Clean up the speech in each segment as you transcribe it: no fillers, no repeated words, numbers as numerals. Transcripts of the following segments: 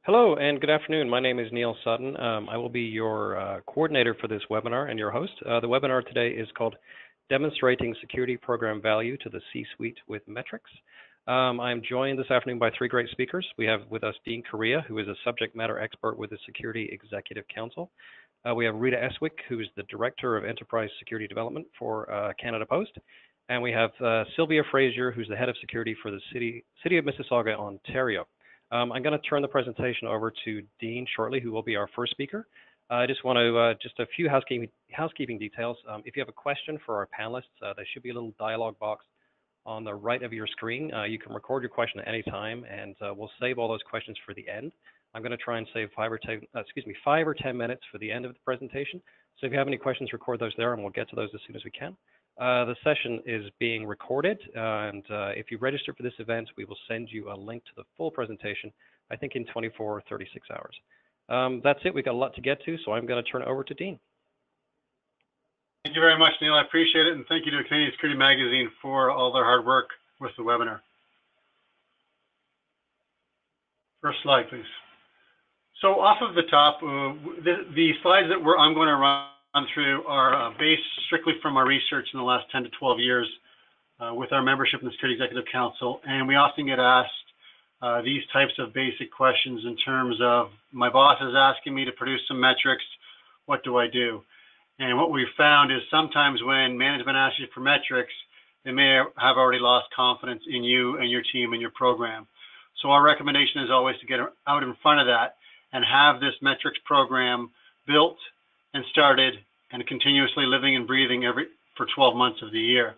Hello and good afternoon. My name is Neil Sutton. I will be your coordinator for this webinar and your host. The webinar today is called Demonstrating Security Program Value to the C-Suite with Metrics. I'm joined this afternoon by three great speakers. We have with us Dean Correia, who is a subject matter expert with the Security Executive Council. We have Rita Eswick, who is the Director of Enterprise Security Development for Canada Post. And we have Sylvia Frazier, who's the Head of Security for the City of Mississauga, Ontario. I'm going to turn the presentation over to Dean shortly, who will be our first speaker. I just want to, just a few housekeeping details. If you have a question for our panelists, there should be a little dialog box on the right of your screen. You can record your question at any time, and we'll save all those questions for the end. I'm going to try and save 5 or 10 minutes for the end of the presentation. So if you have any questions, record those there, and we'll get to those as soon as we can. The session is being recorded, and if you register for this event, we will send you a link to the full presentation, I think in 24 or 36 hours. That's it. We've got a lot to get to, so I'm going to turn it over to Dean. Thank you very much, Neil. I appreciate it, and thank you to Canadian Security Magazine for all their hard work with the webinar. First slide, please. So off of the top, the slides that I'm going to run through are based strictly from our research in the last 10 to 12 years with our membership in the Security Executive Council. And we often get asked these types of basic questions in terms of, my boss is asking me to produce some metrics, what do I do? And what we've found is sometimes when management asks you for metrics, they may have already lost confidence in you and your team and your program. So our recommendation is always to get out in front of that and have this metrics program built and started and continuously living and breathing for 12 months of the year.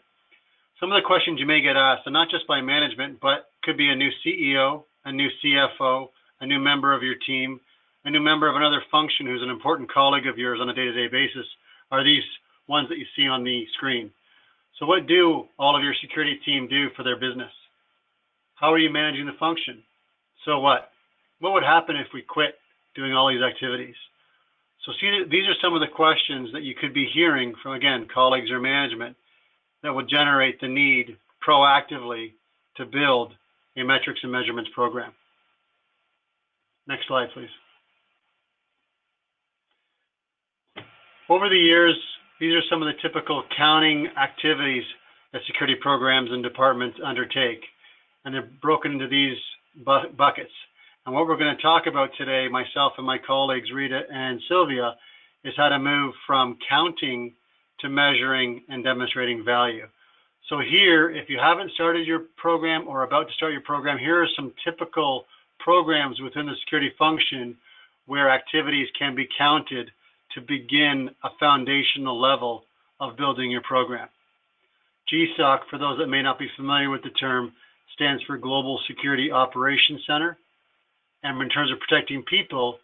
Some of the questions you may get asked, and not just by management, but could be a new CEO, a new CFO, a new member of your team, a new member of another function who's an important colleague of yours on a day-to-day basis, are these ones that you see on the screen. So what do all of your security team do for their business? How are you managing the function? So what? What would happen if we quit doing all these activities? So see, these are some of the questions that you could be hearing from, again, colleagues or management that would generate the need proactively to build a metrics and measurements program. Next slide, please. Over the years, these are some of the typical counting activities that security programs and departments undertake, and they're broken into these buckets. And what we're going to talk about today, myself and my colleagues, Rita and Sylvia, is how to move from counting to measuring and demonstrating value. So here, if you haven't started your program or about to start your program, here are some typical programs within the security function where activities can be counted to begin a foundational level of building your program. GSOC, for those that may not be familiar with the term, stands for Global Security Operations Center. And in terms of protecting people,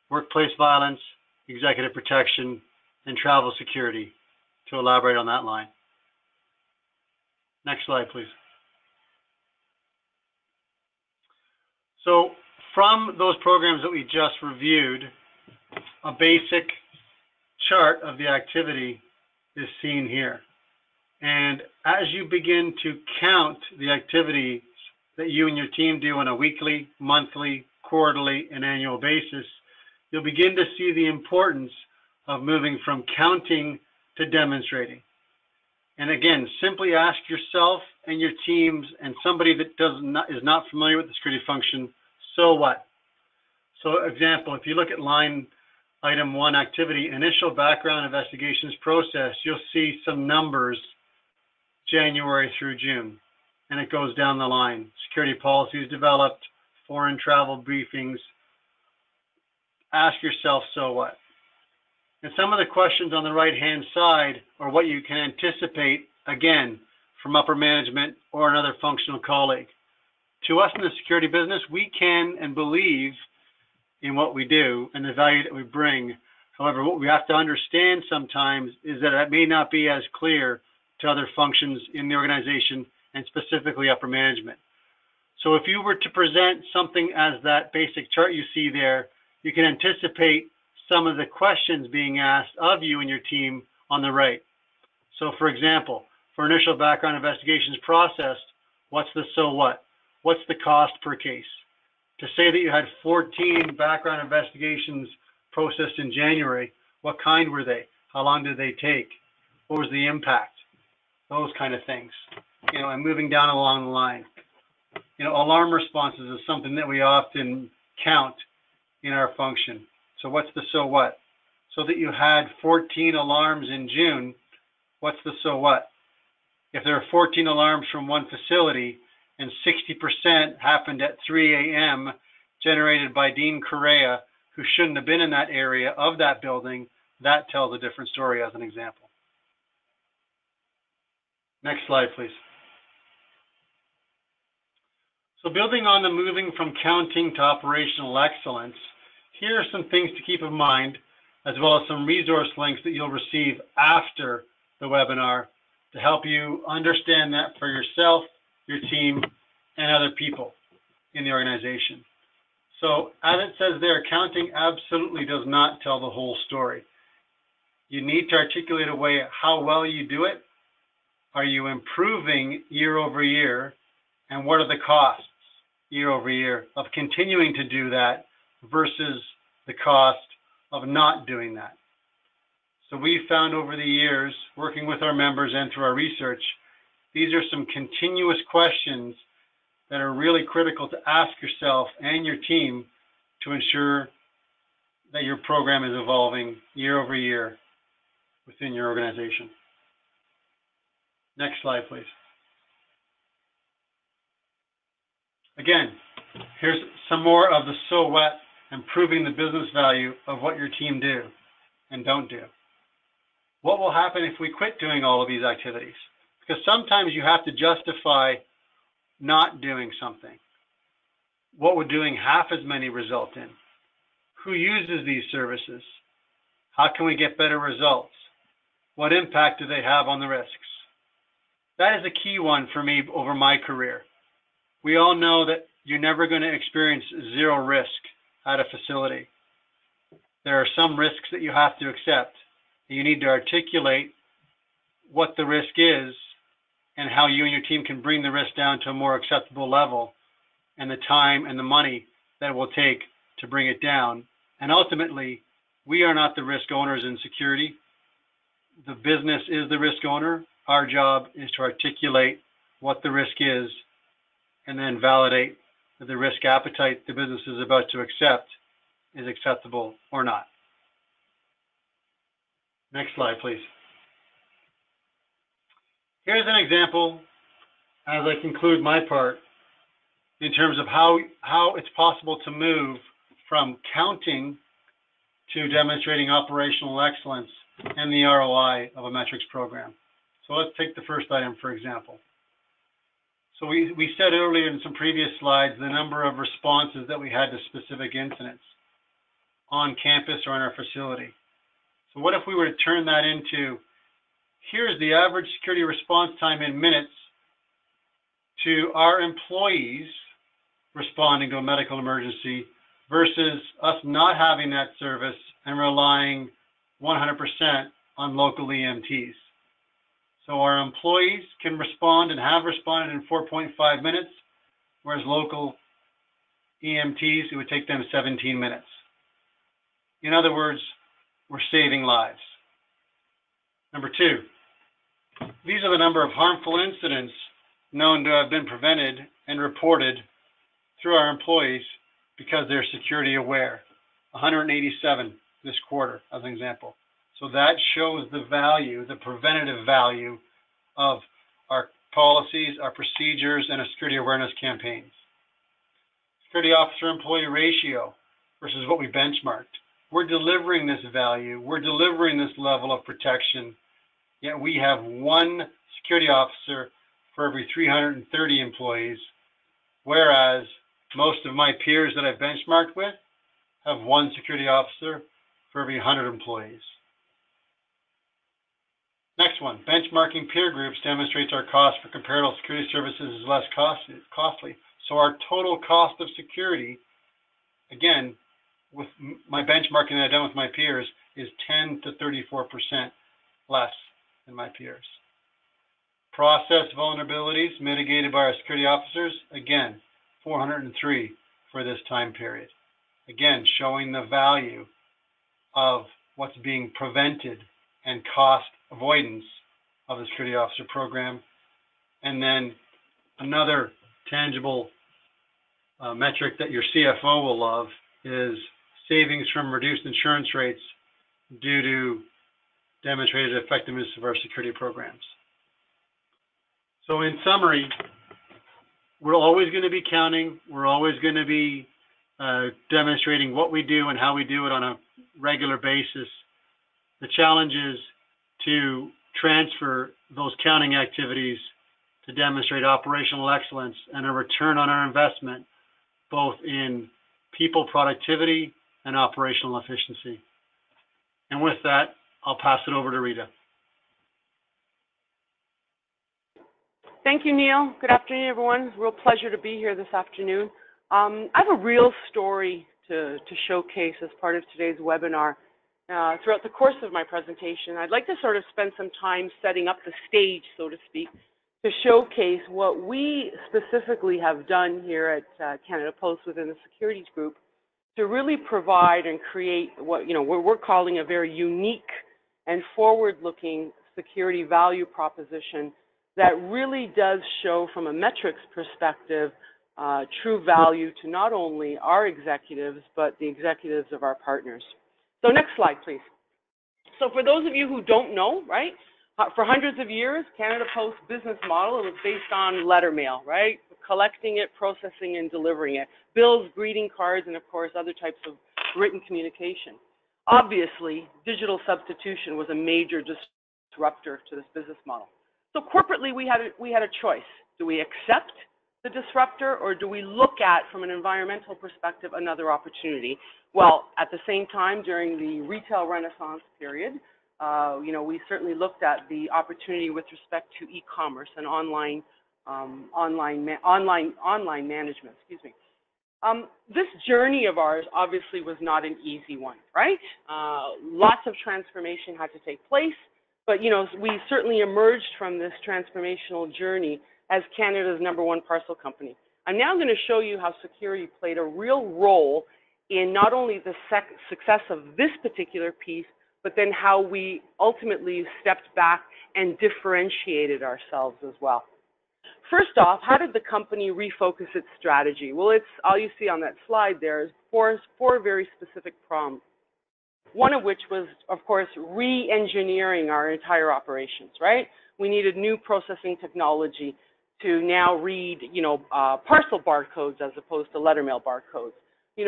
workplace violence, executive protection, and travel security, to elaborate on that line. Next slide, please. So from those programs that we just reviewed, a basic chart of the activity is seen here. And as you begin to count the activities that you and your team do on a weekly, monthly, quarterly, and annual basis, you'll begin to see the importance of moving from counting to demonstrating. And again, simply ask yourself and your teams and somebody that is not familiar with the security function, so what? So example, if you look at line item 1, activity, initial background investigations process, you'll see some numbers January through June. And it goes down the line. Security policies developed, foreign travel briefings. Ask yourself, so what? And some of the questions on the right-hand side are what you can anticipate, again, from upper management or another functional colleague. To us in the security business, we can and believe in what we do and the value that we bring. However, what we have to understand sometimes is that it may not be as clear to other functions in the organization and specifically upper management. So if you were to present something as that basic chart you see there, you can anticipate some of the questions being asked of you and your team on the right. So for example, for initial background investigations processed, what's the so what? What's the cost per case? To say that you had 14 background investigations processed in January, what kind were they? How long did they take? What was the impact? Those kind of things, and moving down along the line. Alarm responses is something that we often count in our function. So what's the so what? So that you had 14 alarms in June, what's the so what? If there are 14 alarms from one facility and 60% happened at 3 a.m. generated by Dean Correia, who shouldn't have been in that area of that building, that tells a different story as an example. Next slide, please. So building on the moving from counting to operational excellence, here are some things to keep in mind, as well as some resource links that you'll receive after the webinar to help you understand that for yourself, your team, and other people in the organization. So as it says there, counting absolutely does not tell the whole story. You need to articulate a way how well you do it. Are you improving year over year? And what are the costs year over year of continuing to do that versus the cost of not doing that? So we found over the years, working with our members and through our research, these are some continuous questions that are really critical to ask yourself and your team to ensure that your program is evolving year over year within your organization. Next slide, please. Again, here's some more of the so what, improving the business value of what your team do and don't do. What will happen if we quit doing all of these activities? Because sometimes you have to justify not doing something. What would doing half as many result in? Who uses these services? How can we get better results? What impact do they have on the risks? That is a key one for me over my career. We all know that you're never going to experience zero risk at a facility. There are some risks that you have to accept. You need to articulate what the risk is and how you and your team can bring the risk down to a more acceptable level, and the time and the money that it will take to bring it down. And ultimately, we are not the risk owners in security. The business is the risk owner. Our job is to articulate what the risk is and then validate that the risk appetite the business is about to accept is acceptable or not. Next slide, please. Here's an example as I conclude my part in terms of how it's possible to move from counting to demonstrating operational excellence and the ROI of a metrics program. So let's take the first item, for example. So we said earlier in some previous slides the number of responses that we had to specific incidents on campus or in our facility. So what if we were to turn that into, here's the average security response time in minutes to our employees responding to a medical emergency versus us not having that service and relying 100% on local EMTs. So our employees can respond and have responded in 4.5 minutes, whereas local EMTs, it would take them 17 minutes. In other words, we're saving lives. Number two, these are the number of harmful incidents known to have been prevented and reported through our employees because they're security aware. 187 this quarter, as an example. So that shows the value, the preventative value of our policies, our procedures, and our security awareness campaigns. Security officer employee ratio versus what we benchmarked. We're delivering this value, we're delivering this level of protection, yet we have one security officer for every 330 employees, whereas most of my peers that I've benchmarked with have one security officer for every 100 employees. Next one, benchmarking peer groups demonstrates our cost for comparable security services is less costly. So our total cost of security, again, with my benchmarking that I've done with my peers, is 10 to 34% less than my peers. Process vulnerabilities mitigated by our security officers, again, 403 for this time period. Again, showing the value of what's being prevented and cost avoidance of the security officer program. And then another tangible metric that your CFO will love is savings from reduced insurance rates due to demonstrated effectiveness of our security programs. So in summary, we're always going to be counting. We're always going to be demonstrating what we do and how we do it on a regular basis. The challenge is to transfer those counting activities to demonstrate operational excellence and a return on our investment, both in people productivity and operational efficiency. And with that, I'll pass it over to Rita. Thank you, Neil. Good afternoon, everyone. It's a real pleasure to be here this afternoon. I have a real story to showcase as part of today's webinar. Throughout the course of my presentation, I'd like to sort of spend some time setting up the stage, so to speak, to showcase what we specifically have done here at Canada Post within the securities group to really provide and create what we're calling a very unique and forward-looking security value proposition that really does show from a metrics perspective true value to not only our executives, but the executives of our partners. So next slide, please. So for those of you who don't know, right, for hundreds of years, Canada Post's business model, it was based on letter mail, right, collecting it, processing, and delivering it. Bills, greeting cards, and of course, other types of written communication. Obviously, digital substitution was a major disruptor to this business model. So corporately, we had a choice. Do we accept the disruptor, or do we look at, from an environmental perspective, another opportunity? Well, at the same time, during the retail renaissance period, we certainly looked at the opportunity with respect to e-commerce and online management. Excuse me. This journey of ours obviously was not an easy one, right? Lots of transformation had to take place, but we certainly emerged from this transformational journey as Canada's #1 parcel company. I'm now going to show you how security played a real role in not only the success of this particular piece, but then how we ultimately stepped back and differentiated ourselves as well. First off, how did the company refocus its strategy? Well, all you see on that slide there is four very specific prompts. One of which was, of course, re-engineering our entire operations, right? We needed new processing technology to now read, parcel barcodes as opposed to letter mail barcodes.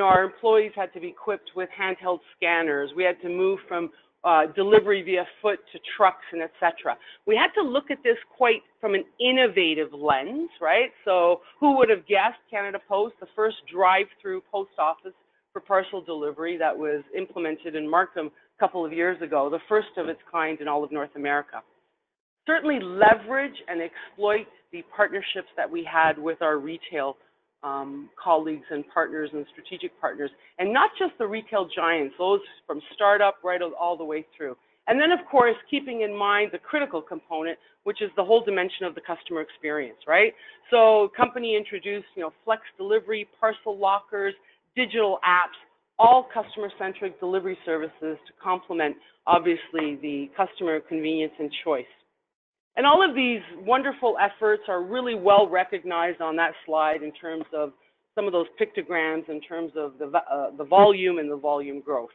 Our employees had to be equipped with handheld scanners. We had to move from delivery via foot to trucks and et cetera. We had to look at this quite from an innovative lens, right? So who would have guessed Canada Post, the first drive-through post office for parcel delivery that was implemented in Markham a couple of years ago, the first of its kind in all of North America. Certainly leverage and exploit the partnerships that we had with our retail colleagues and partners and strategic partners, and not just the retail giants, those from startup right all the way through. And then, of course, keeping in mind the critical component, which is the whole dimension of the customer experience, right? So company introduced, flex delivery, parcel lockers, digital apps, all customer-centric delivery services to complement, obviously, the customer convenience and choice. And all of these wonderful efforts are really well recognized on that slide in terms of some of those pictograms, in terms of the volume and the volume growth.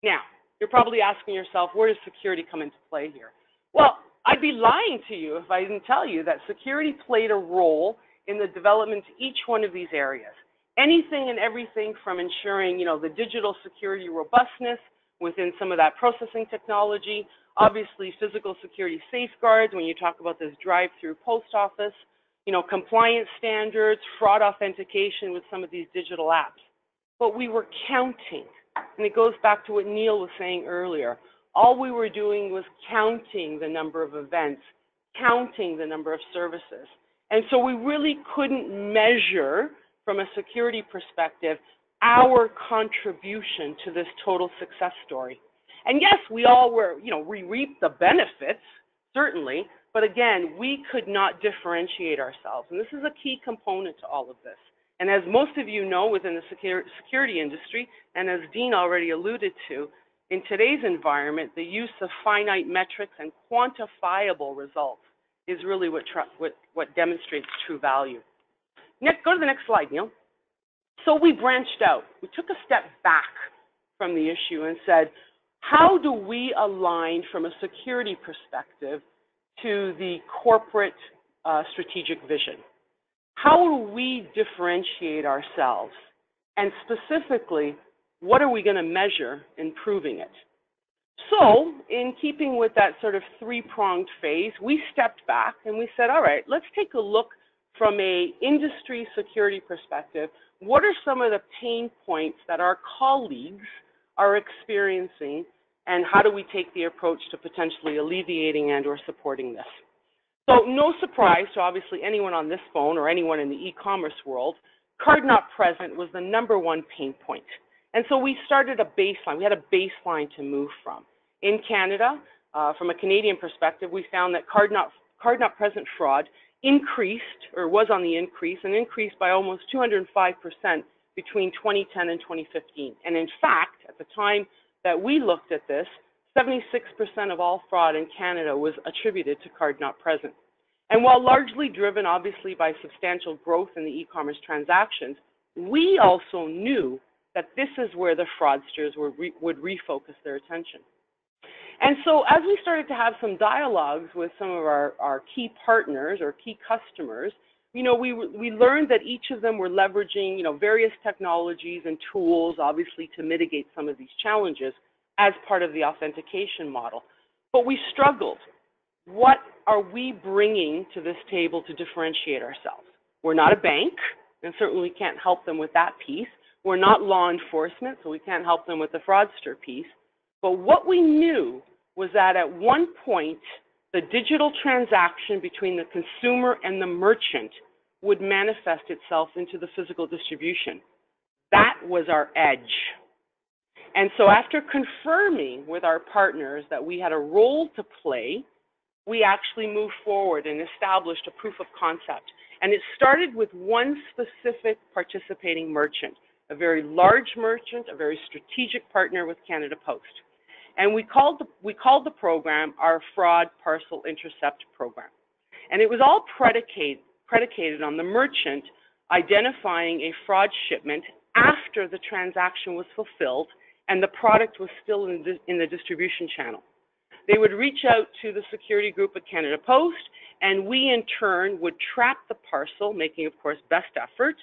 Now, you're probably asking yourself, where does security come into play here? Well, I'd be lying to you if I didn't tell you that security played a role in the development of each one of these areas. Anything and everything from ensuring, the digital security robustness within some of that processing technology, obviously physical security safeguards when you talk about this drive-through post office, compliance standards, fraud authentication with some of these digital apps. But we were counting, and it goes back to what Neil was saying earlier. All we were doing was counting the number of events, counting the number of services. And so we really couldn't measure, from a security perspective, our contribution to this total success story. And yes, we all were, we reaped the benefits, certainly, but again, we could not differentiate ourselves. And this is a key component to all of this. And as most of you know within the security industry, and as Dean already alluded to, in today's environment, the use of finite metrics and quantifiable results is really what demonstrates true value. Go to the next slide, Neil. So we branched out. We took a step back from the issue and said, how do we align from a security perspective to the corporate strategic vision? How do we differentiate ourselves? And specifically, what are we going to measure in proving it? So, in keeping with that sort of three-pronged phase, we stepped back and we said, all right, let's take a look from a industry security perspective. What are some of the pain points that our colleagues are experiencing, and how do we take the approach to potentially alleviating and or supporting this? So no surprise to obviously anyone on this phone or anyone in the e-commerce world, card not present was the #1 pain point. And so we started a baseline. We had a baseline to move from. In Canada, from a Canadian perspective, we found that card not present fraud increased, or was on the increase, and increased by almost 205% between 2010 and 2015. And in fact, at the time that we looked at this, 76% of all fraud in Canada was attributed to card not present. And while largely driven, obviously, by substantial growth in the e-commerce transactions, we also knew that this is where the fraudsters would refocus their attention. And so as we started to have some dialogues with some of our key partners or key customers, we learned that each of them were leveraging, various technologies and tools, obviously, to mitigate some of these challenges as part of the authentication model. But we struggled. What are we bringing to this table to differentiate ourselves? We're not a bank, and certainly can't help them with that piece. We're not law enforcement, so we can't help them with the fraudster piece. But what we knew was that at one point, the digital transaction between the consumer and the merchant would manifest itself into the physical distribution. That was our edge. And so after confirming with our partners that we had a role to play, we actually moved forward and established a proof of concept. And it started with one specific participating merchant, a very large merchant, a very strategic partner with Canada Post. And we called the program our Fraud Parcel Intercept Program. And it was all predicated on the merchant identifying a fraud shipment after the transaction was fulfilled and the product was still in the distribution channel. They would reach out to the security group at Canada Post, and we in turn would trap the parcel, making, of course, best effort,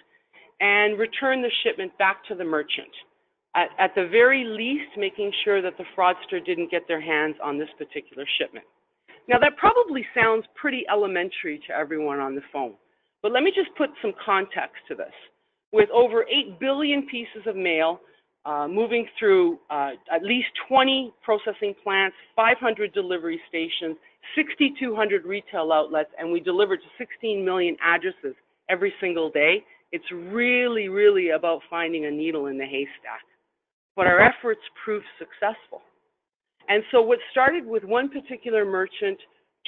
and return the shipment back to the merchant. At the very least, making sure that the fraudster didn't get their hands on this particular shipment. Now, that probably sounds pretty elementary to everyone on the phone, but let me just put some context to this. With over 8 billion pieces of mail moving through at least 20 processing plants, 500 delivery stations, 6,200 retail outlets, and we deliver to 16 million addresses every single day, it's really, really about finding a needle in the haystack. But our efforts proved successful. And so what started with one particular merchant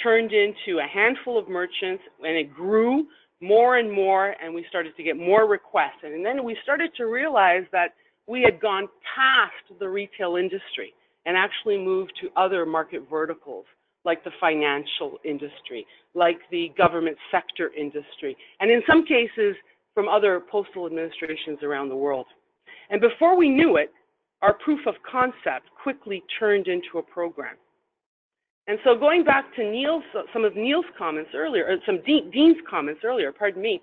turned into a handful of merchants, and it grew more and more, and we started to get more requests. And then we started to realize that we had gone past the retail industry and actually moved to other market verticals, like the financial industry, like the government sector industry, and in some cases from other postal administrations around the world. And before we knew it, our proof of concept quickly turned into a program. And so going back to some of Neil's comments earlier, or some Dean's comments earlier, pardon me,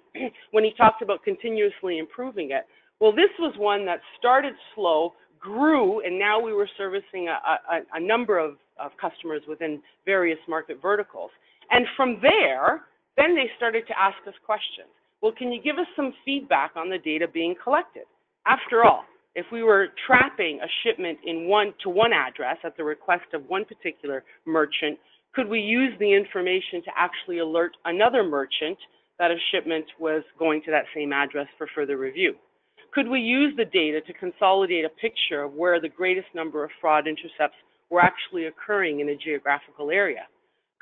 when he talked about continuously improving it, well, this was one that started slow, grew, and now we were servicing a number of customers within various market verticals. And from there, then they started to ask us questions. Well, can you give us some feedback on the data being collected? After all, if we were trapping a shipment to one address at the request of one particular merchant, could we use the information to actually alert another merchant that a shipment was going to that same address for further review? Could we use the data to consolidate a picture of where the greatest number of fraud intercepts were actually occurring in a geographical area?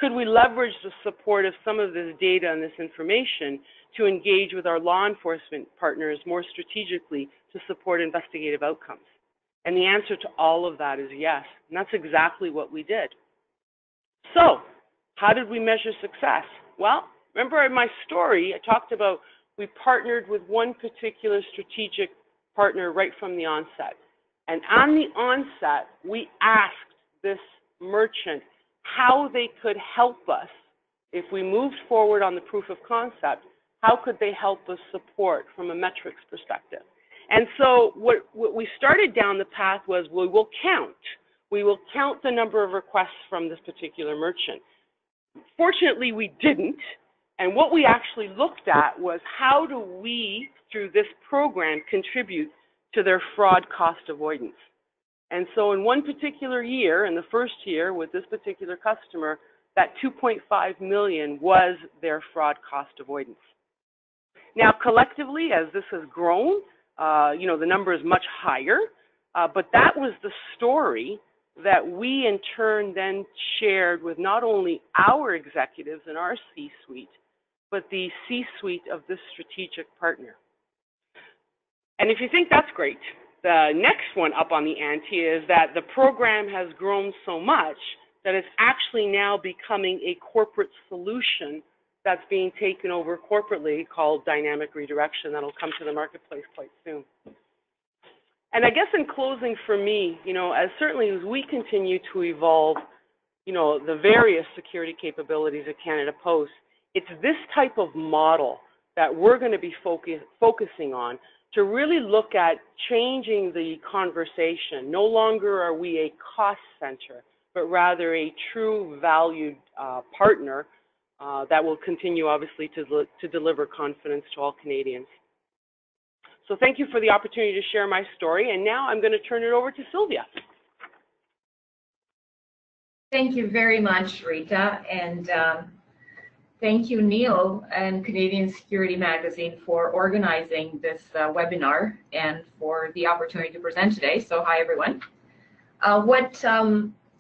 Could we leverage the support of some of this data and this information to engage with our law enforcement partners more strategically to support investigative outcomes? And the answer to all of that is yes, and that's exactly what we did. So, how did we measure success? Well, remember in my story, I talked about we partnered with one particular strategic partner right from the onset. And on the onset, we asked this merchant how they could help us. If we moved forward on the proof of concept, how could they help us support from a metrics perspective? And so what we started down the path was we will count. We will count the number of requests from this particular merchant. Fortunately, we didn't. And what we actually looked at was how do we, through this program, contribute to their fraud cost avoidance. And so in one particular year, in the first year with this particular customer, that $2.5 million was their fraud cost avoidance. Now, collectively, as this has grown, the number is much higher, but that was the story that we in turn then shared with not only our executives and our C-suite, but the C-suite of this strategic partner. And if you think that's great, the next one up on the ante is that the program has grown so much that it's actually now becoming a corporate solution that's being taken over corporately called dynamic redirection that'll come to the marketplace quite soon. And I guess in closing for me, as certainly as we continue to evolve, the various security capabilities of Canada Post, it's this type of model that we're going to be focusing on to really look at changing the conversation. No longer are we a cost center, but rather a true valued partner that will continue, obviously, to deliver confidence to all Canadians. So thank you for the opportunity to share my story. And now I'm going to turn it over to Sylvia. Thank you very much, Rita. And thank you, Neil and Canadian Security Magazine for organizing this webinar and for the opportunity to present today. So hi, everyone. What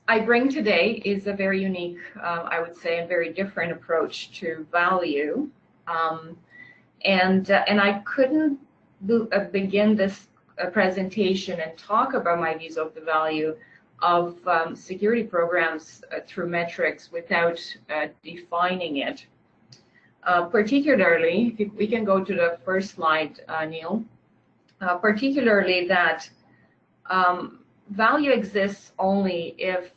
I bring today is a very unique, I would say, a very different approach to value. And I couldn't begin this presentation and talk about my views of the value of security programs through metrics without defining it. Particularly, if we can go to the first slide, Neil, particularly that value exists only if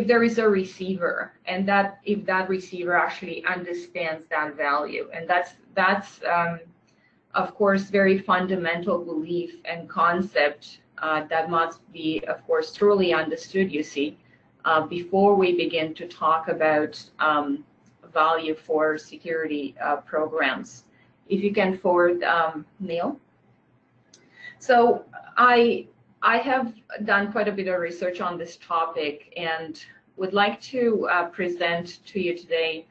there is a receiver, and that if that receiver actually understands that value, and that's of course very fundamental belief and concept that must be, of course, truly understood. You see, before we begin to talk about value for security programs. If you can forward, Neil. So I have done quite a bit of research on this topic and would like to present to you today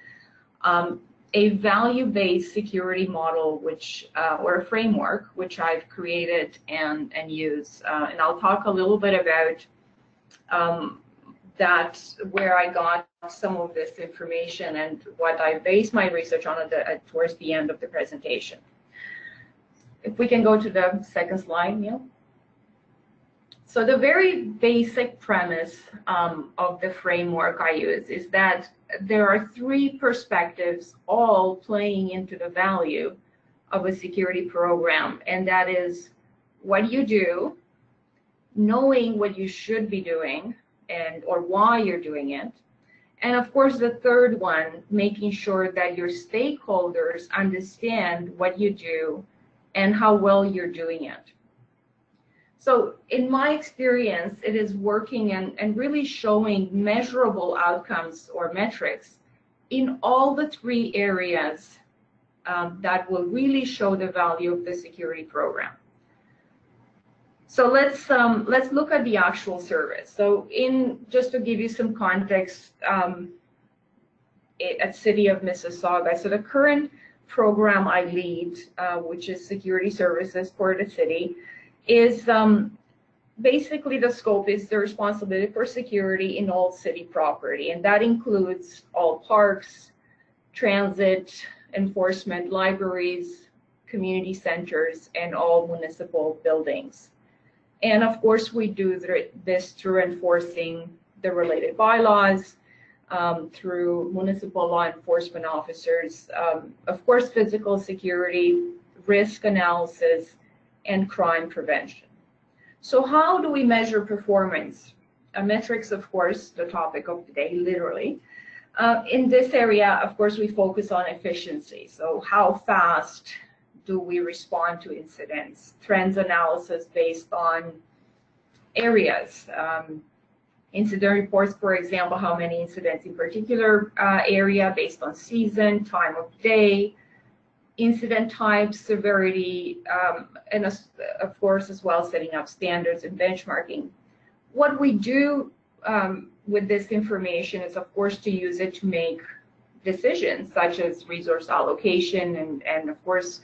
a value-based security model, which or a framework which I've created and use. And I'll talk a little bit about that, where I got some of this information and what I based my research on towards the end of the presentation. If we can go to the second slide, Neil. So the very basic premise of the framework I use is that there are three perspectives all playing into the value of a security program, and that is what you do, knowing what you should be doing and or why you're doing it, and of course the third one, making sure that your stakeholders understand what you do and how well you're doing it. So in my experience, it is working and really showing measurable outcomes or metrics in all the three areas that will really show the value of the security program. So let's look at the actual service. So just to give you some context, at City of Mississauga, so the current program I lead, which is security services for the city, is basically the scope is the responsibility for security in all city property, and that includes all parks, transit, enforcement, libraries, community centers, and all municipal buildings. And of course, we do this through enforcing the related bylaws, through municipal law enforcement officers, of course, physical security, risk analysis, and crime prevention. So how do we measure performance? Metrics, of course, the topic of the day, literally. In this area, of course, we focus on efficiency. So how fast do we respond to incidents? Trends analysis based on areas. Incident reports, for example, how many incidents in particular area based on season, time of day, incident type, severity, and of course as well setting up standards and benchmarking. What we do with this information is of course to use it to make decisions such as resource allocation and of course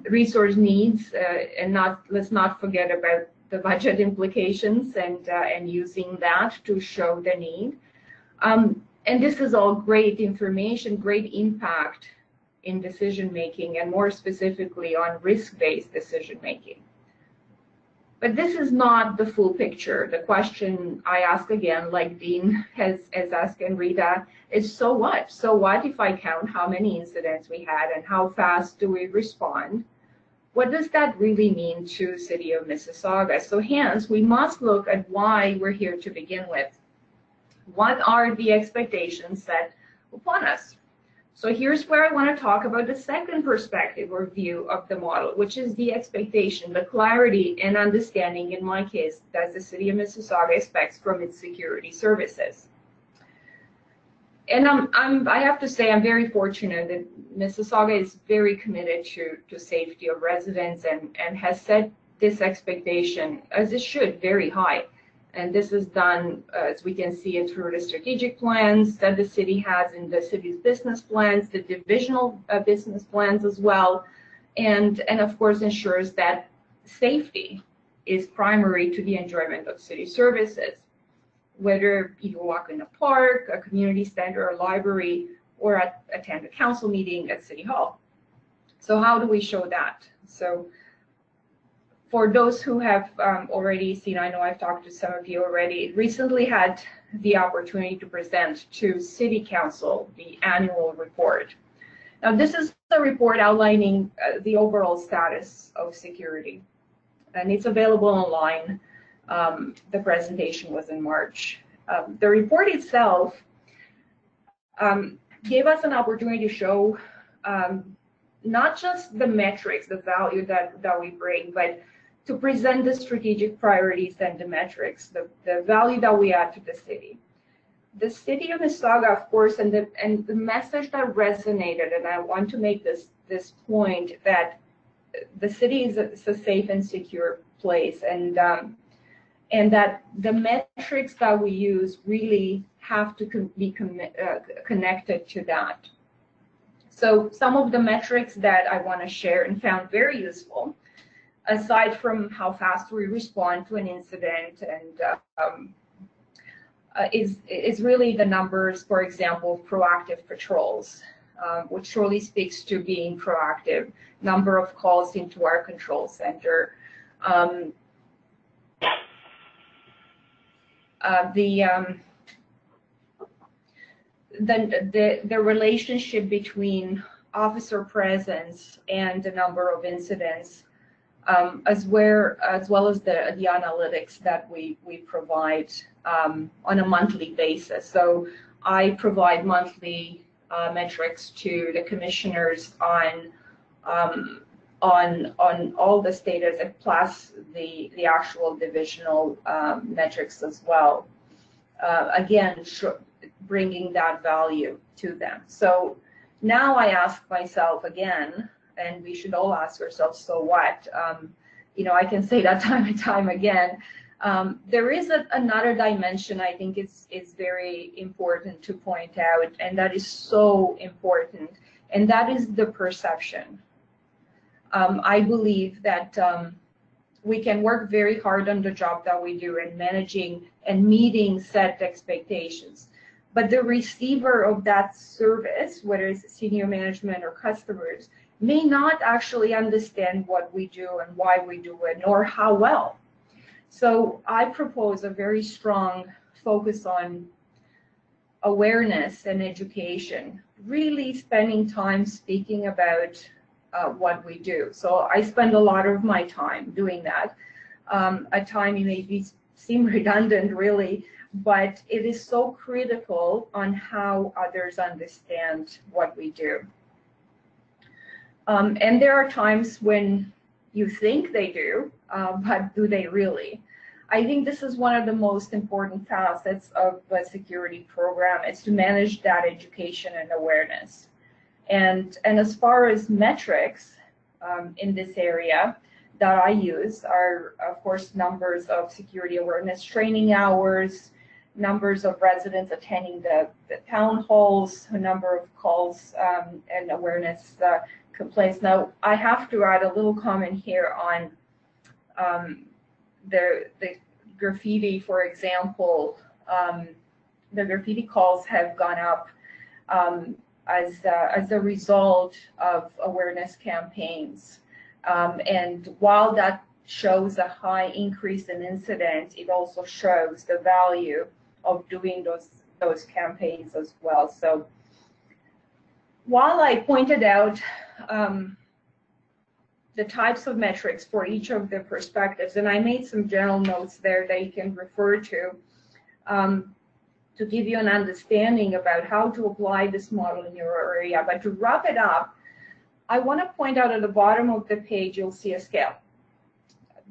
resource needs, and let's not forget about the budget implications and using that to show the need. And this is all great information, great impact in decision making, and more specifically on risk-based decision making. But this is not the full picture. The question I ask again, like Dean has asked and Rita, is so what? So what if I count how many incidents we had and how fast do we respond? What does that really mean to City of Mississauga? So hence, we must look at why we're here to begin with. What are the expectations set upon us? So here's where I want to talk about the second perspective or view of the model, which is the expectation, the clarity and understanding, in my case, that the City of Mississauga expects from its security services. And I have to say I'm very fortunate that Mississauga is very committed to safety of residents and has set this expectation, as it should, very high. And this is done, as we can see it, through the strategic plans that the city has in the city's business plans, the divisional business plans as well, and of course ensures that safety is primary to the enjoyment of city services, whether you walk in a park, a community center, a library, or attend a council meeting at City Hall. So how do we show that? So for those who have already seen, I know I've talked to some of you already, recently had the opportunity to present to City Council the annual report. Now this is a report outlining the overall status of security, and it's available online. The presentation was in March. The report itself gave us an opportunity to show not just the metrics, the value that we bring, but to present the strategic priorities and the metrics, the value that we add to the city. The City of Mississauga, of course, and the message that resonated, and I want to make this point, that the city is a safe and secure place, and that the metrics that we use really have to be connected to that. So some of the metrics that I want to share and found very useful, aside from how fast we respond to an incident, and is really the numbers, for example, of proactive patrols, which surely speaks to being proactive, number of calls into our control center, the relationship between officer presence and the number of incidents, as well as the analytics that we provide on a monthly basis. So I provide monthly metrics to the commissioners on all the status, plus the actual divisional metrics as well. Again, bringing that value to them. So now I ask myself again, and we should all ask ourselves, so what? I can say that time and time again. There is another dimension I think it's very important to point out, and that is so important, and that is the perception. I believe that we can work very hard on the job that we do and managing and meeting set expectations. But the receiver of that service, whether it's senior management or customers, may not actually understand what we do and why we do it, nor how well. So I propose a very strong focus on awareness and education, really spending time speaking about what we do. So I spend a lot of my time doing that. At times it may seem redundant, really, but it is so critical on how others understand what we do. And there are times when you think they do, but do they really? I think this is one of the most important facets of a security program, is to manage that education and awareness. And as far as metrics in this area that I use are, of course, numbers of security awareness training hours, numbers of residents attending the town halls, a number of calls and awareness complaints. Now, I have to add a little comment here on the graffiti, for example. The graffiti calls have gone up as a result of awareness campaigns. And while that shows a high increase in incidents, it also shows the value of doing those campaigns as well. So while I pointed out the types of metrics for each of the perspectives, and I made some general notes there that you can refer to give you an understanding about how to apply this model in your area. But to wrap it up, I want to point out at the bottom of the page, you'll see a scale.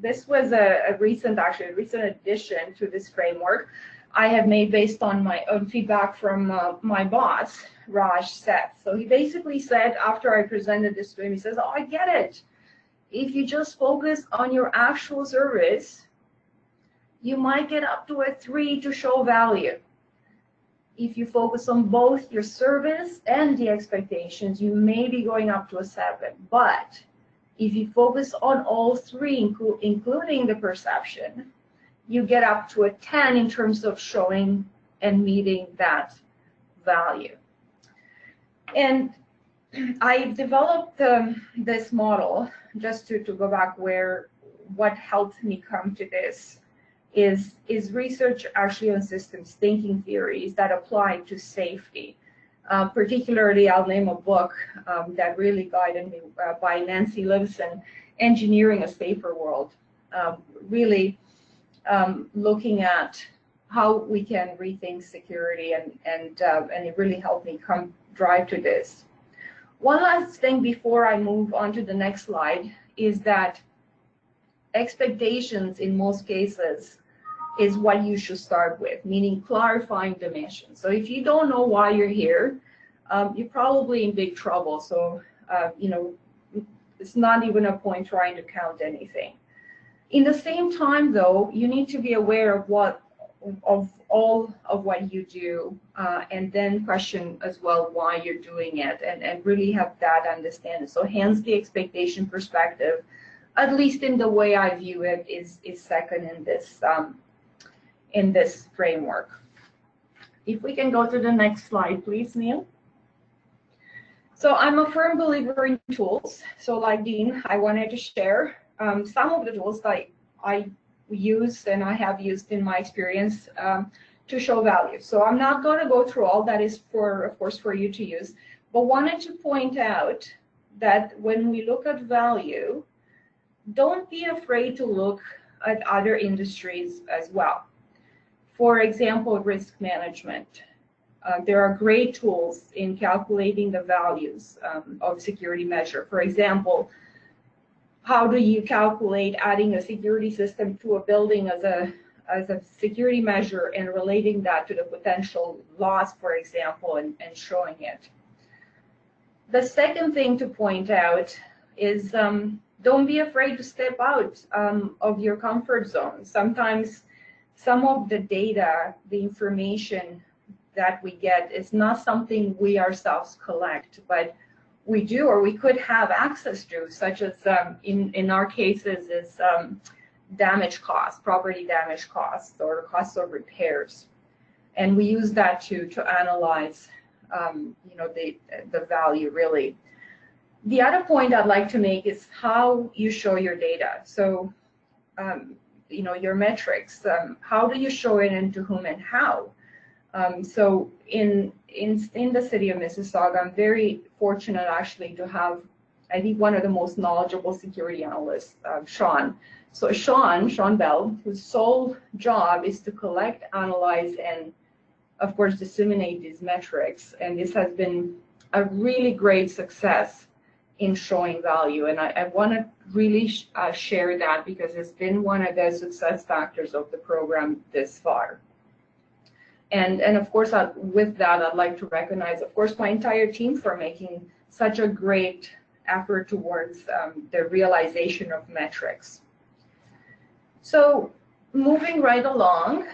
This was a recent addition to this framework I have made based on my own feedback from my boss, Raj Seth. So he basically said, after I presented this to him, he says, oh, I get it. If you just focus on your actual service, you might get up to a 3 to show value. If you focus on both your service and the expectations, you may be going up to a 7. But if you focus on all 3, including the perception, you get up to a 10 in terms of showing and meeting that value. And I developed this model, just to go back what helped me come to this is research actually on systems thinking theories that apply to safety. Particularly, I'll name a book that really guided me by Nancy Livson, Engineering a Safer World, really looking at how we can rethink security, and it really helped me drive to this. One last thing before I move on to the next slide is that expectations in most cases is what you should start with, meaning clarifying the mission. So if you don't know why you're here, you're probably in big trouble. So, it's not even a point trying to count anything. In the same time, though, you need to be aware of all of what you do, and then question as well why you're doing it, and really have that understanding. So hence the expectation perspective, at least in the way I view it, is second in this framework. If we can go to the next slide, please, Neil. So I'm a firm believer in tools. So like Dean, I wanted to share some of the tools that I use and I have used in my experience to show value. So I'm not going to go through all that, is of course for you to use, but wanted to point out that when we look at value, don't be afraid to look at other industries as well. For example, risk management. There are great tools in calculating the values of security measure. For example, how do you calculate adding a security system to a building as a security measure and relating that to the potential loss, for example, and showing it. The second thing to point out is don't be afraid to step out of your comfort zone. Sometimes some of the data, the information that we get is not something we ourselves collect, but we do, or we could have access to, such as in our cases is damage costs, property damage costs, or the costs of repairs. And we use that to analyze, the value really. The other point I'd like to make is how you show your data. So, your metrics, how do you show it and to whom and how? So in the city of Mississauga, I'm very fortunate actually to have, I think, one of the most knowledgeable security analysts, Sean. So Sean Bell, whose sole job is to collect, analyze, and of course disseminate these metrics. And this has been a really great success in showing value. And I want to really share that because it's been one of the success factors of the program this far. And of course, with that, I'd like to recognize, of course, my entire team for making such a great effort towards the realization of metrics. So moving right along,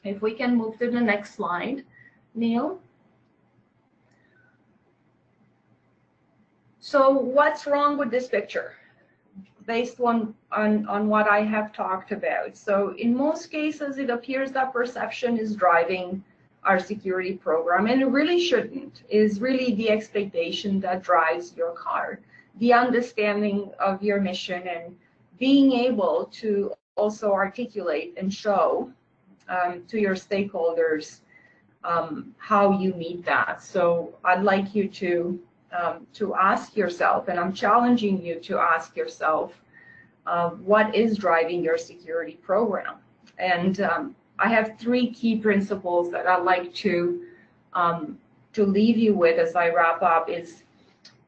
if we can move to the next slide, Neil. So what's wrong with this picture? Based on what I have talked about. So in most cases, it appears that perception is driving our security program, and it really shouldn't. It is really the expectation that drives your car, the understanding of your mission, and being able to also articulate and show to your stakeholders how you meet that. So I'd like you to ask yourself, and I'm challenging you to ask yourself, what is driving your security program? And I have 3 key principles that I'd like to leave you with as I wrap up. Is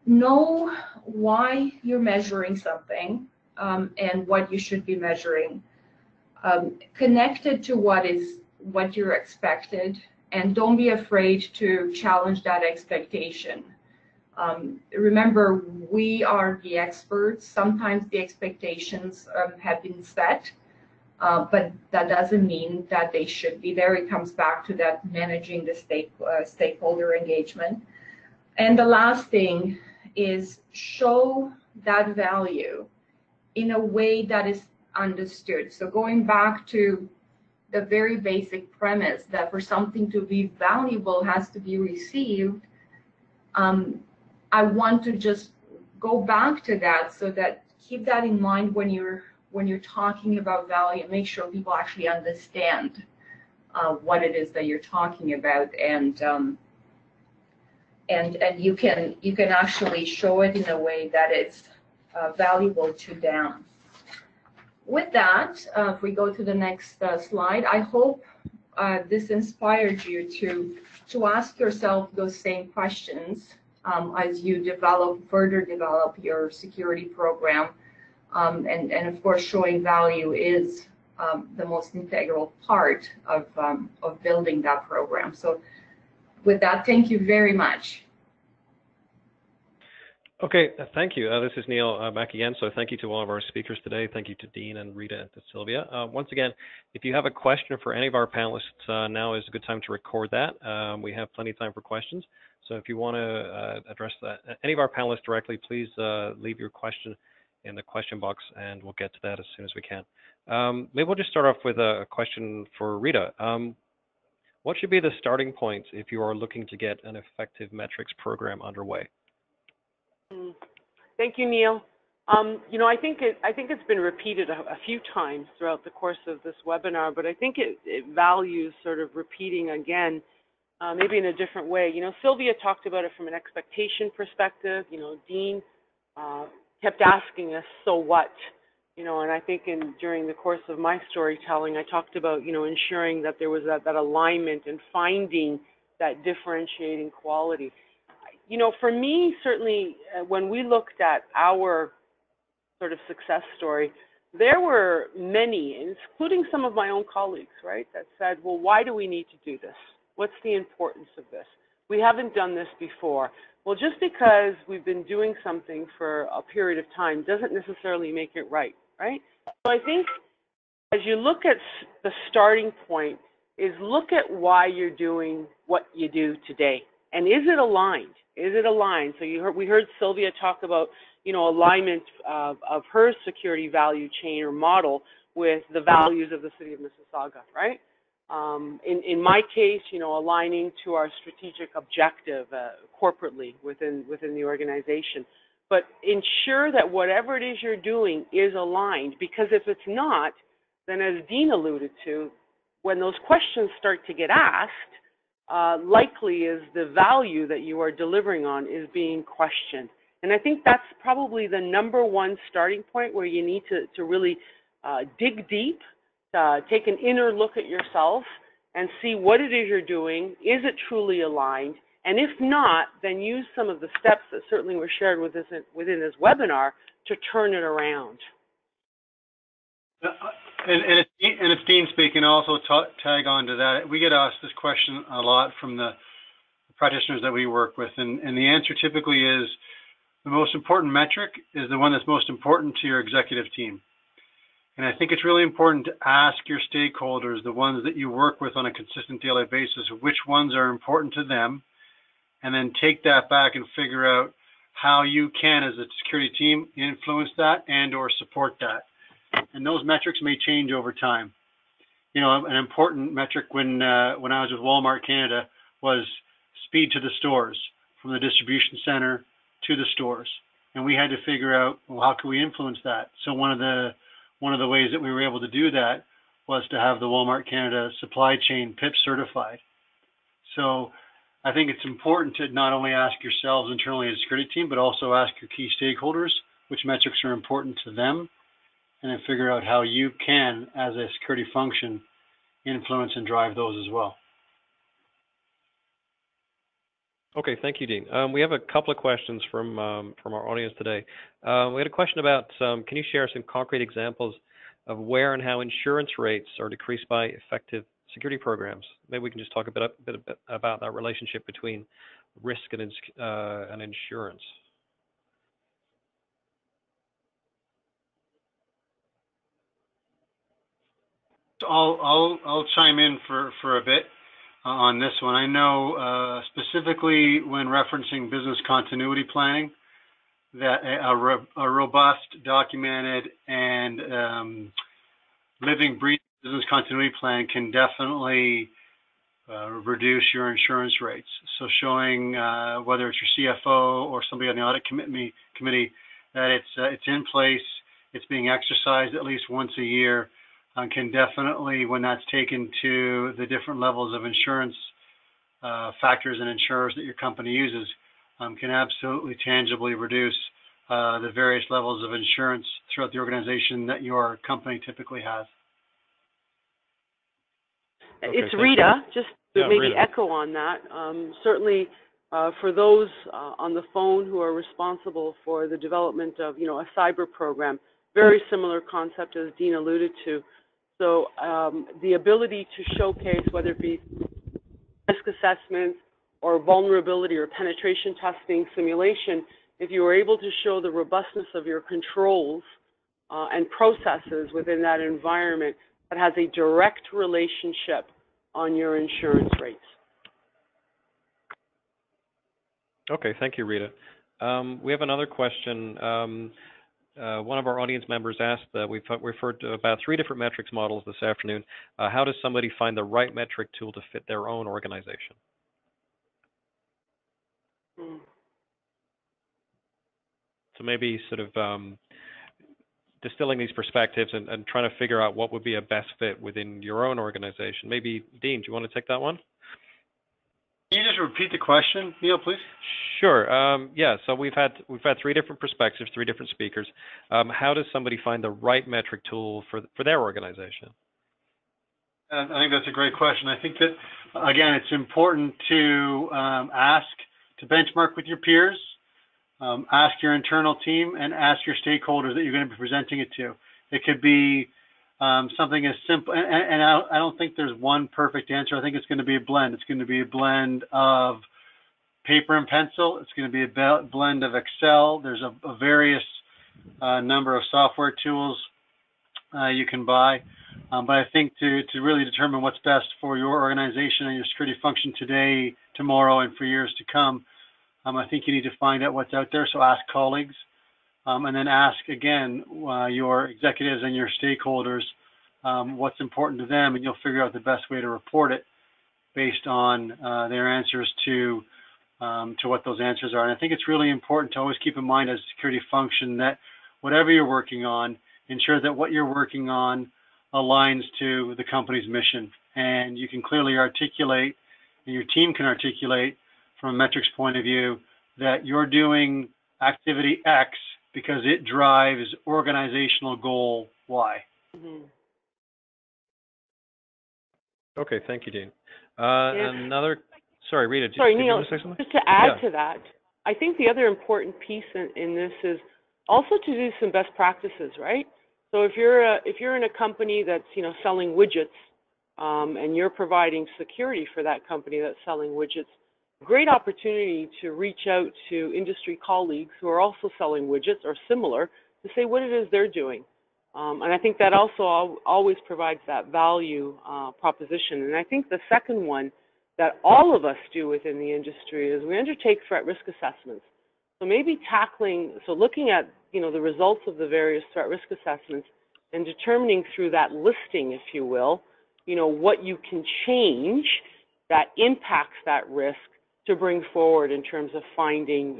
know why you're measuring something and what you should be measuring. Connected to what you're expected, and don't be afraid to challenge that expectation. Remember, we are the experts. Sometimes the expectations have been set, but that doesn't mean that they should be there. It comes back to that managing the stakeholder engagement. And the last thing is show that value in a way that is understood. So going back to the very basic premise that for something to be valuable has to be received, I want to just go back to that, so that keep that in mind when you're talking about value, and make sure people actually understand what it is that you're talking about, and you can actually show it in a way that it's valuable to them. With that, if we go to the next slide, I hope this inspired you to ask yourself those same questions as you further develop your security program. And of course, showing value is the most integral part of building that program. So with that, thank you very much. Okay, thank you. This is Neil back again. So thank you to all of our speakers today. Thank you to Dean and Rita and to Sylvia. Once again, if you have a question for any of our panelists, now is a good time to record that. We have plenty of time for questions. So if you want to address any of our panelists directly, please leave your question in the question box, and we'll get to that as soon as we can. Maybe we'll just start off with a question for Rita. What should be the starting point if you are looking to get an effective metrics program underway? Thank you, Neil. I think it's been repeated a few times throughout the course of this webinar, but I think it values sort of repeating again, maybe in a different way. Sylvia talked about it from an expectation perspective. Dean kept asking us, so what? And I think during the course of my storytelling, I talked about, ensuring that there was that alignment and finding that differentiating quality. For me, certainly, when we looked at our sort of success story, there were many, including some of my own colleagues, right, that said, well, why do we need to do this? What's the importance of this? We haven't done this before. Well, just because we've been doing something for a period of time doesn't necessarily make it right, right? So I think as you look at the starting point is look at why you're doing what you do today. And is it aligned? Is it aligned? So we heard Sylvia talk about, alignment of her security value chain or model with the values of the city of Mississauga, right? In my case, aligning to our strategic objective corporately within the organization. But ensure that whatever it is you're doing is aligned, because if it's not, then as Dean alluded to, when those questions start to get asked, likely is the value that you are delivering on is being questioned. And I think that's probably the number one starting point where you need to really dig deep, take an inner look at yourself and see what it is you're doing. Is it truly aligned? And if not, then use some of the steps that certainly were shared within this webinar to turn it around. And it's Dean speaking. Also tag on to that. We get asked this question a lot from the practitioners that we work with, and the answer typically is the most important metric is the one that's most important to your executive team. And I think it's really important to ask your stakeholders, the ones that you work with on a consistent daily basis, which ones are important to them, and then take that back and figure out how you can, as a security team, influence that and or support that. And those metrics may change over time. An important metric when I was with Walmart Canada was speed to the stores, from the distribution center to the stores. And we had to figure out, well, how can we influence that? So one of the ways that we were able to do that was to have the Walmart Canada supply chain PIP certified. So I think it's important to not only ask yourselves internally as a security team, but also ask your key stakeholders which metrics are important to them, and then figure out how you can, as a security function, influence and drive those as well. Okay, thank you, Dean. We have a couple of questions from our audience today. We had a question about, can you share some concrete examples of where and how insurance rates are decreased by effective security programs? Maybe we can just talk a bit about that relationship between risk and insurance. I'll chime in for a bit on this one. I know specifically when referencing business continuity planning, that a robust, documented, and living, breathing business continuity plan can definitely reduce your insurance rates. So showing whether it's your CFO or somebody on the audit committee that it's in place, it's being exercised at least once a year, can definitely, when that's taken to the different levels of insurance factors and insurers that your company uses, can absolutely tangibly reduce the various levels of insurance throughout the organization that your company typically has. Okay, it's Rita, just to maybe Rita. Echo on that. Certainly for those on the phone who are responsible for the development of, a cyber program, very similar concept as Dean alluded to. So the ability to showcase, whether it be risk assessments or vulnerability or penetration testing simulation, if you were able to show the robustness of your controls and processes within that environment, that has a direct relationship on your insurance rates. Okay, thank you, Rita. We have another question. One of our audience members asked, we've referred to about 3 different metrics models this afternoon. How does somebody find the right metric tool to fit their own organization? So maybe sort of distilling these perspectives and trying to figure out what would be a best fit within your own organization. Maybe, Dean, do you want to take that one? Can you just repeat the question, Neil, please? Sure. Yeah. So we've had 3 different perspectives, 3 different speakers. How does somebody find the right metric tool for their organization? I think that's a great question. I think that, again, it's important to ask to benchmark with your peers, ask your internal team, and ask your stakeholders that you're going to be presenting it to. It could be something as simple, and I don't think there's one perfect answer. I think it's going to be a blend. It's going to be a blend of paper and pencil. It's going to be a blend of Excel. There's a various number of software tools you can buy. But I think to really determine what's best for your organization and your security function today, tomorrow, and for years to come, I think you need to find out what's out there. So ask colleagues, and then ask, again, your executives and your stakeholders what's important to them, and you'll figure out the best way to report it based on their answers to what those answers are. And I think it's really important to always keep in mind as a security function that whatever you're working on, ensure that what you're working on aligns to the company's mission. And you can clearly articulate, and your team can articulate from a metrics point of view, that you're doing activity X because it drives organizational goal Y. Mm-hmm. Okay, thank you, Dean. Yeah. Sorry, Rita, Sorry, did Neil, you want to say something? just to add to that, I think the other important piece in this is also to do some best practices, right? So if you're in a company that's selling widgets, and you're providing security for that company that's selling widgets, great opportunity to reach out to industry colleagues who are also selling widgets or similar to say what it is they're doing. And I think that also always provides that value proposition. And I think the second one that all of us do within the industry is we undertake threat risk assessments. So maybe looking at the results of the various threat risk assessments and determining through that listing, if you will, what you can change that impacts that risk to bring forward in terms of finding,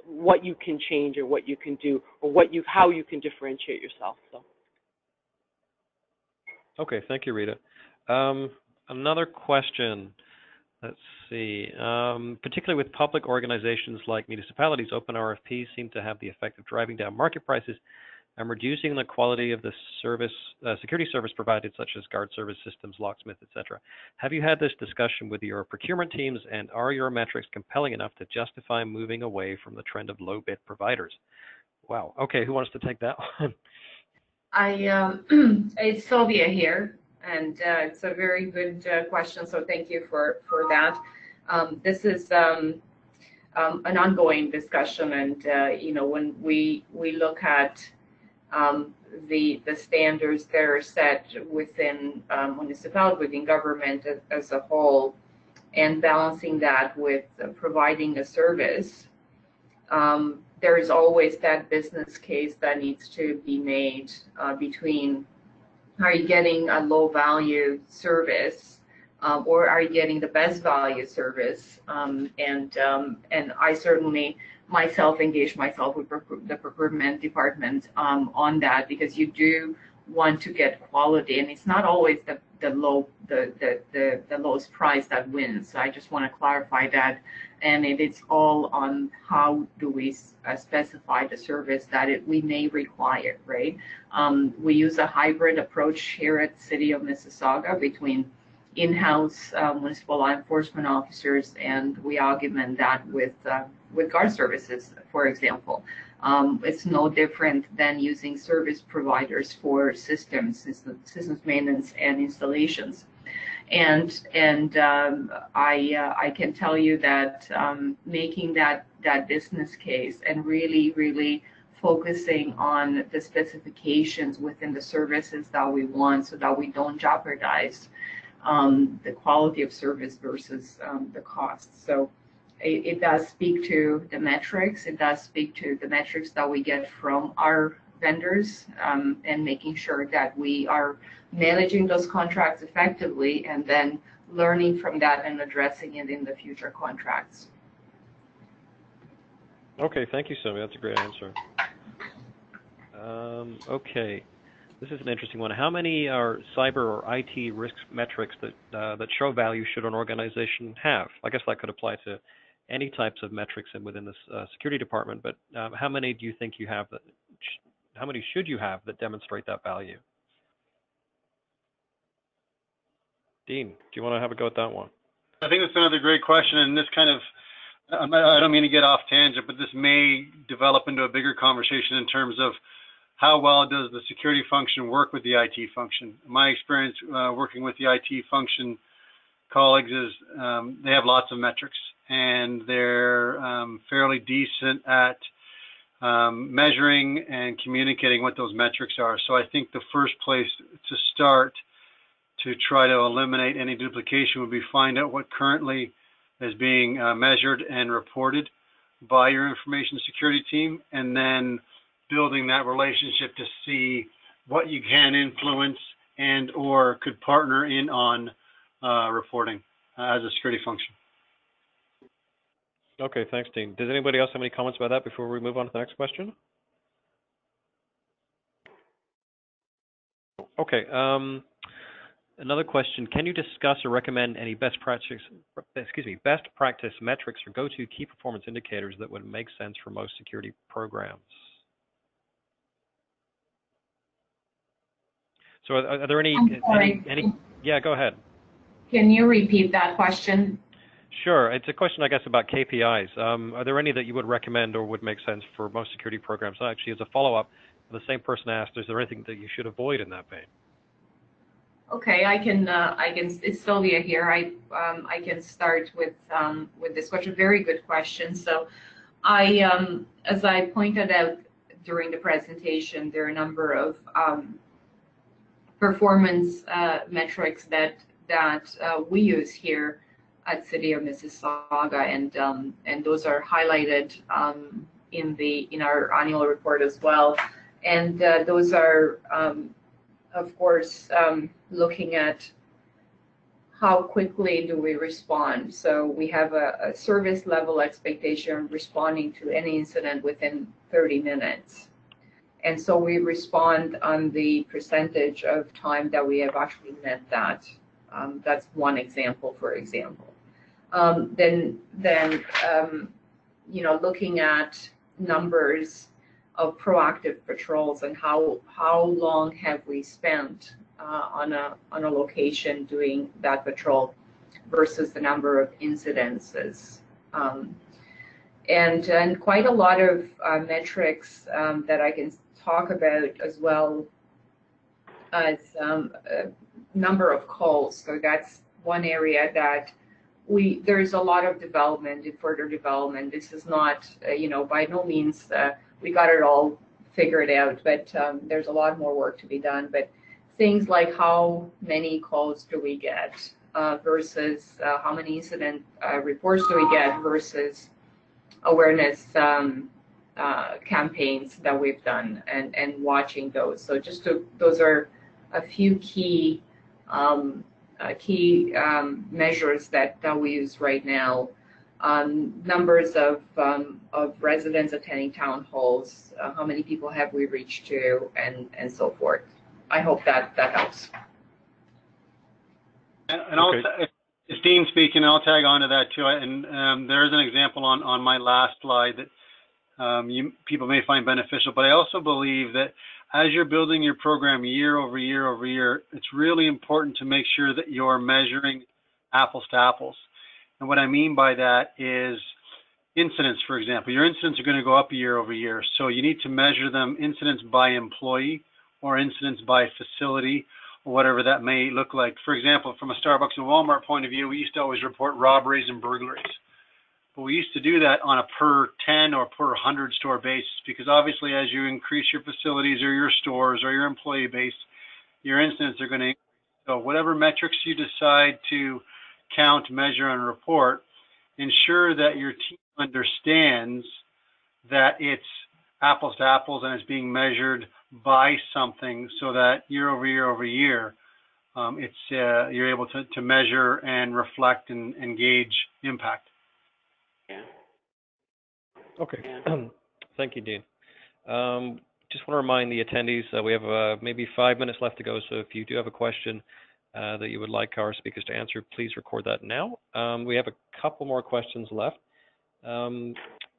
what you can change or what you can do or how you can differentiate yourself. So. Okay, thank you, Rita. Another question. Let's see. Particularly with public organizations like municipalities, open RFPs seem to have the effect of driving down market prices and reducing the quality of the security service provided, such as guard service systems, locksmith, etc. Have you had this discussion with your procurement teams, and are your metrics compelling enough to justify moving away from the trend of low bid providers? Wow. Okay, who wants to take that one? It's Sylvia here, and it's a very good question. So thank you for that. This is an ongoing discussion, and when we look at the standards that are set within municipality, within government as a whole, and balancing that with providing a service, there is always that business case that needs to be made between, are you getting a low value service or are you getting the best value service? And I certainly engage myself with the procurement department on that, because you do want to get quality, and it's not always the lowest price that wins. So I just want to clarify that, and it's all on how do we specify the service that we may require, right? We use a hybrid approach here at City of Mississauga between in-house municipal law enforcement officers, and we augment that with guard services, for example. It's no different than using service providers for systems maintenance and installations. And I can tell you that making that business case and really focusing on the specifications within the services that we want, so that we don't jeopardize the quality of service versus the cost. So it does speak to the metrics. It does speak to the metrics that we get from our vendors, and making sure that we are managing those contracts effectively, and then learning from that and addressing it in the future contracts. Okay, thank you, Sylvia. That's a great answer. Okay, this is an interesting one. How many are cyber or IT risk metrics that show value should an organization have? I guess that could apply to any types of metrics within the security department, but how many do you think you have how many should you have that demonstrate that value? Dean, do you want to have a go at that one? I think that's another great question, and this kind of, I don't mean to get off tangent, but this may develop into a bigger conversation in terms of how well does the security function work with the IT function. My experience working with the IT function colleagues is they have lots of metrics, and they're fairly decent at measuring and communicating what those metrics are. So I think the first place to start to try to eliminate any duplication would be find out what currently is being measured and reported by your information security team, and then building that relationship to see what you can influence and or could partner in on reporting as a security function. Okay, thanks, Dean. Does anybody else have any comments about that before we move on to the next question? Okay. Another question: can you discuss or recommend any best practice metrics or go-to key performance indicators that would make sense for most security programs? So, are there any? I'm sorry. Yeah, go ahead. Can you repeat that question? Sure. It's a question, I guess, about KPIs. Are there any that you would recommend or would make sense for most security programs? Actually, as a follow-up, the same person asked, is there anything that you should avoid in that vein? Okay, I can. It's Sylvia here. I can start with this question. Very good question. So, as I pointed out during the presentation, there are a number of performance metrics that we use here at City of Mississauga, and those are highlighted in our annual report as well. And those are, of course, looking at how quickly do we respond. So we have a service level expectation responding to any incident within 30 minutes. And so we respond on the percentage of time that we have actually met that. That's one example, for example. Then looking at numbers of proactive patrols and how long have we spent on a location doing that patrol versus the number of incidences. And quite a lot of metrics that I can talk about as well as number of calls. So that's one area that there's a lot of development and further development. This is not, by no means we got it all figured out, but there's a lot more work to be done. But things like how many calls do we get versus how many incident reports do we get versus awareness campaigns that we've done and watching those. So those are a few key measures that we use right now. Numbers of residents attending town halls, how many people have we reached to, and so forth. I hope that helps. And okay. It's Dean speaking, and I'll tag on to that too. And there's an example on my last slide that people may find beneficial, but I also believe that as you're building your program year over year over year, it's really important to make sure that you're measuring apples to apples. And what I mean by that is incidents, for example. Your incidents are going to go up year over year, so you need to measure them incidents by employee or incidents by facility, or whatever that may look like. For example, from a Starbucks and Walmart point of view, we used to always report robberies and burglaries. But we used to do that on a per 10 or per 100 store basis, because obviously as you increase your facilities or your stores or your employee base, your incidents are going to increase. So whatever metrics you decide to count, measure, and report, ensure that your team understands that it's apples to apples and it's being measured by something, so that year over year over year, you're able to measure and reflect and gauge impact. Yeah. Okay. Yeah. Thank you, Dean. Just want to remind the attendees that we have maybe 5 minutes left to go. So if you do have a question that you would like our speakers to answer, please record that now. We have a couple more questions left.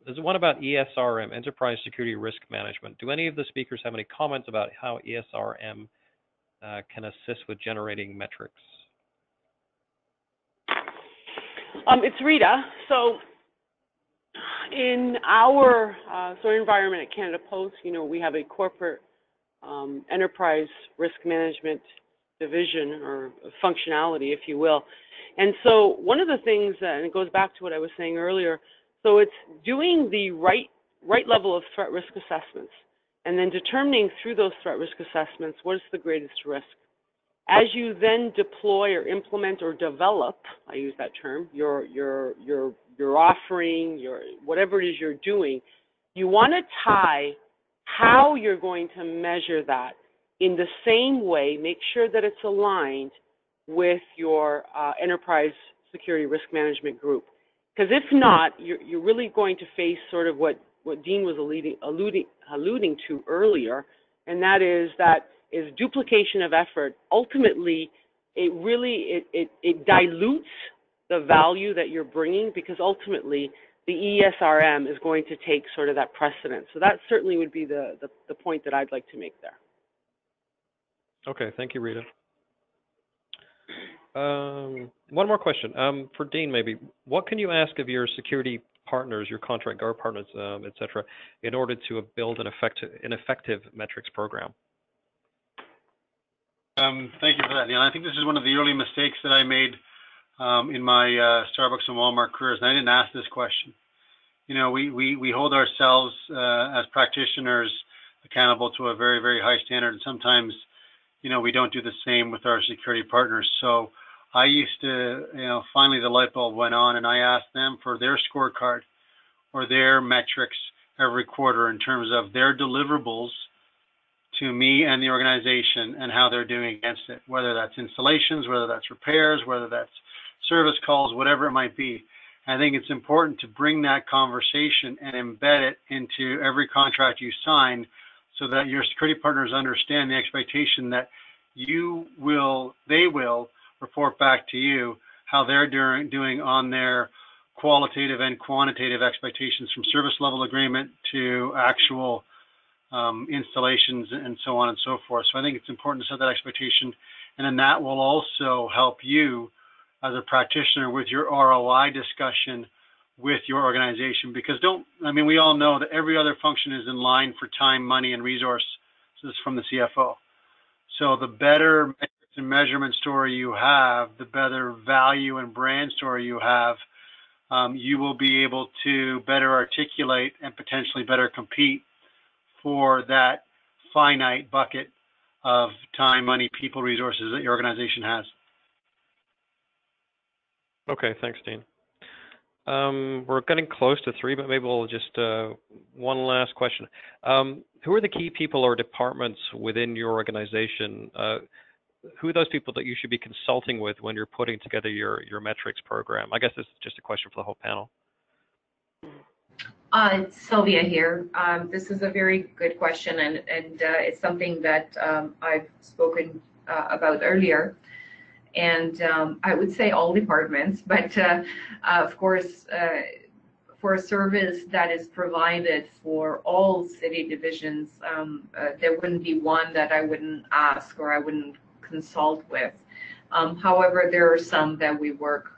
There's one about ESRM, Enterprise Security Risk Management. Do any of the speakers have any comments about how ESRM can assist with generating metrics? It's Rita. So in our environment at Canada Post, we have a corporate enterprise risk management division or functionality, if you will. And so one of the things, and it goes back to what I was saying earlier, so it's doing the right right level of threat risk assessments, and then determining through those threat risk assessments what is the greatest risk. As you then deploy or implement or develop, I use that term, your offering, whatever it is you're doing, you want to tie how you're going to measure that in the same way, make sure that it's aligned with your enterprise security risk management group. Because if not, you're really going to face sort of what Dean was alluding to earlier, and that is duplication of effort. Ultimately, it dilutes the value that you're bringing, because ultimately the ESRM is going to take sort of that precedent. So that certainly would be the point that I'd like to make there. Okay, thank you, Rita. One more question for Dean, maybe. What can you ask of your security partners, your contract guard partners, et cetera, in order to build an effective metrics program? Thank you for that, Neil. I think this is one of the early mistakes that I made in my Starbucks and Walmart careers, and I didn't ask this question. You know, we hold ourselves as practitioners accountable to a very, very high standard, and sometimes, you know, we don't do the same with our security partners. So I used to, you know, finally the light bulb went on, and I asked them for their scorecard or their metrics every quarter in terms of their deliverables to me and the organization and how they're doing against it, whether that's installations, whether that's repairs, whether that's service calls, whatever it might be. I think it's important to bring that conversation and embed it into every contract you sign, so that your security partners understand the expectation that they will report back to you how they're doing on their qualitative and quantitative expectations, from service level agreement to actual installations and so on and so forth. So I think it's important to set that expectation, and then that will also help you as a practitioner with your ROI discussion with your organization. Because we all know that every other function is in line for time, money, and resources from the CFO. So the better metrics and measurement story you have, the better value and brand story you have, you will be able to better articulate and potentially better compete for that finite bucket of time, money, people, resources that your organization has. Okay, thanks, Dean. We're getting close to 3, but maybe we'll just one last question. Who are the key people or departments within your organization? Who are those people that you should be consulting with when you're putting together your metrics program? I guess this is just a question for the whole panel. Sylvia here. This is a very good question, and it's something that I've spoken about earlier. And I would say all departments, but of course, for a service that is provided for all city divisions, there wouldn't be one that I wouldn't ask or I wouldn't consult with. However, there are some that we work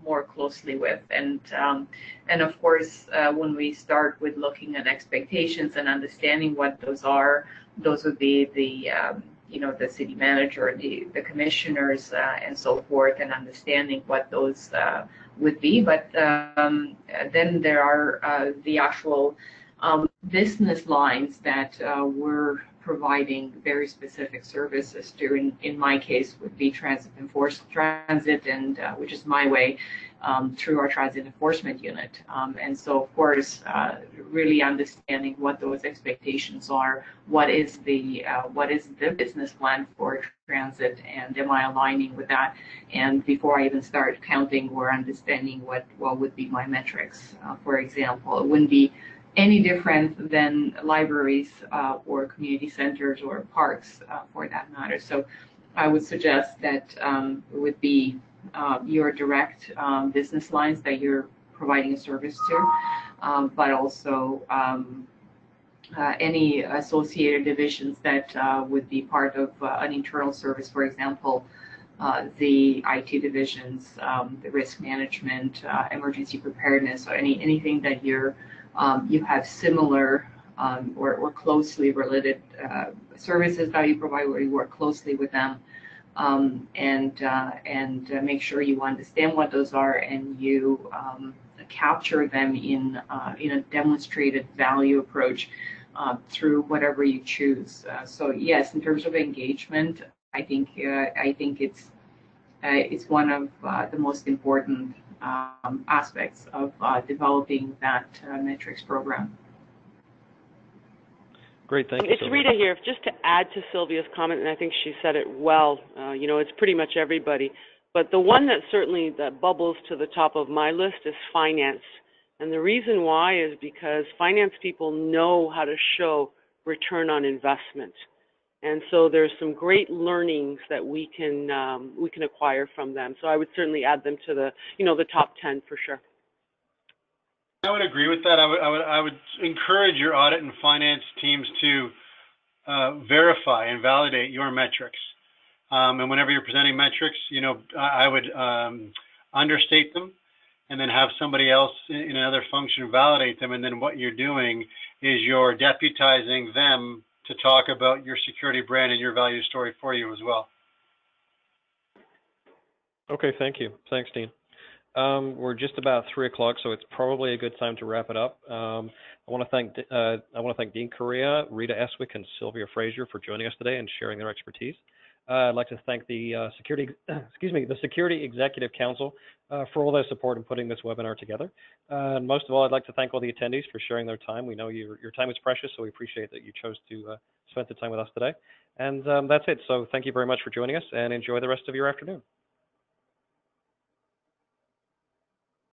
more closely with, and of course, when we start with looking at expectations and understanding what those are, those would be the the city manager, the commissioners, and so forth, and understanding what those would be. But then there are the actual business lines that we're providing very specific services to. In my case, would be transit, and which is my way, through our transit enforcement unit. And so, of course, really understanding what those expectations are, what is the business plan for transit, and am I aligning with that? And before I even start counting or understanding what would be my metrics, for example, it wouldn't be any different than libraries or community centers or parks, for that matter. So I would suggest that it would be your direct business lines that you're providing a service to, but also any associated divisions that would be part of an internal service, for example, the IT divisions, the risk management, emergency preparedness, or anything that you have similar or closely related services that you provide, where you work closely with them, and make sure you understand what those are, and you capture them in a demonstrated value approach through whatever you choose. So yes, in terms of engagement, I think it's one of the most important aspects of developing that metrics program. Great, thank you. It's Rita here. Just to add to Sylvia's comment, and I think she said it well. It's pretty much everybody, but the one that bubbles to the top of my list is finance. And the reason why is because finance people know how to show return on investment. And so there's some great learnings that we can acquire from them. So I would certainly add them to the top 10 for sure. I would agree with that. I would encourage your audit and finance teams to verify and validate your metrics. And whenever you're presenting metrics, I would understate them, and then have somebody else in another function validate them. And then what you're doing is you're deputizing them to talk about your security brand and your value story for you as well. Okay, thank you. Thanks, Dean. We're just about 3 o'clock, so it's probably a good time to wrap it up. I want to thank Dean Correia, Rita Eswick, and Sylvia Frazier for joining us today and sharing their expertise. I'd like to thank the Security Executive Council for all their support in putting this webinar together. And most of all, I'd like to thank all the attendees for sharing their time. We know your time is precious, so we appreciate that you chose to spend the time with us today. And that's it. So thank you very much for joining us, and enjoy the rest of your afternoon.